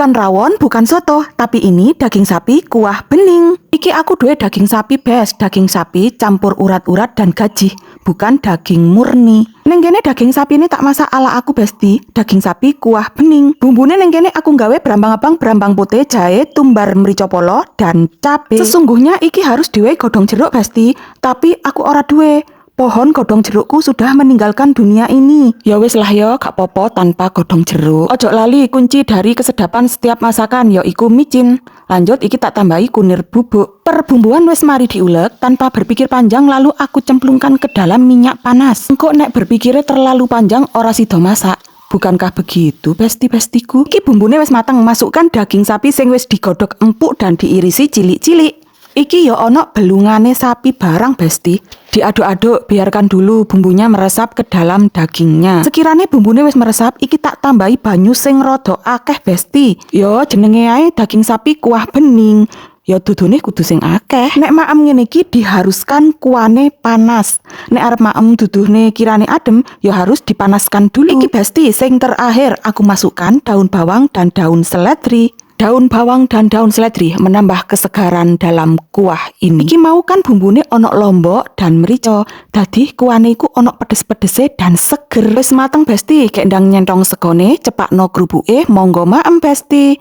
bukan rawon, bukan soto, tapi ini daging sapi kuah bening. Iki aku duwe daging sapi bes, daging sapi campur urat-urat dan gajih, bukan daging murni. Neng kene daging sapi ini tak masak ala aku besti, daging sapi kuah bening. Bumbune neng kene aku nggawe brambang abang, brambang putih, jahe, tumbar merica polo, dan cabe. Sesungguhnya iki harus diwe godhong jeruk besti, tapi aku ora duwe. Pohon godhong jerukku sudah meninggalkan dunia ini. Ya wis lah yo, gak popo tanpa godhong jeruk. Ojo lali kunci dari kesedapan setiap masakan yaiku micin. Lanjut iki tak tambahi kunir bubuk. Perbumbuan wis mari diulek, tanpa berpikir panjang lalu aku cemplungkan ke dalam minyak panas. Engko nek berpikirnya terlalu panjang ora sido masak. Bukankah begitu besti-bestiku? Iki bumbune wis mateng, masukkan daging sapi sing wis digodhog empuk dan diirisi cilik-cilik. Iki yo ono belungane sapi barang besti. Diaduk-aduk, biarkan dulu bumbunya meresap ke dalam dagingnya. Sekiranya bumbunya wis meresap, iki tak tambahi banyu sing rada akeh besti. Yo jenenge ae daging sapi kuah bening. Ya dudune kudu sing akeh. Nek maem ngene iki diharuskan kuane panas. Nek arep maem duduhne kirane adem, ya harus dipanaskan dulu. Iki besti sing terakhir aku masukkan daun bawang dan daun seledri. Daun bawang dan daun seledri menambah kesegaran dalam kuah ini. Iki mau kan bumbune ono lombok dan merica. Dadi kuahne iku ono pedes-pedese dan seger. Wis mateng besti, kek ndang nyentong segone, cepakno grubuke, monggo maem besti.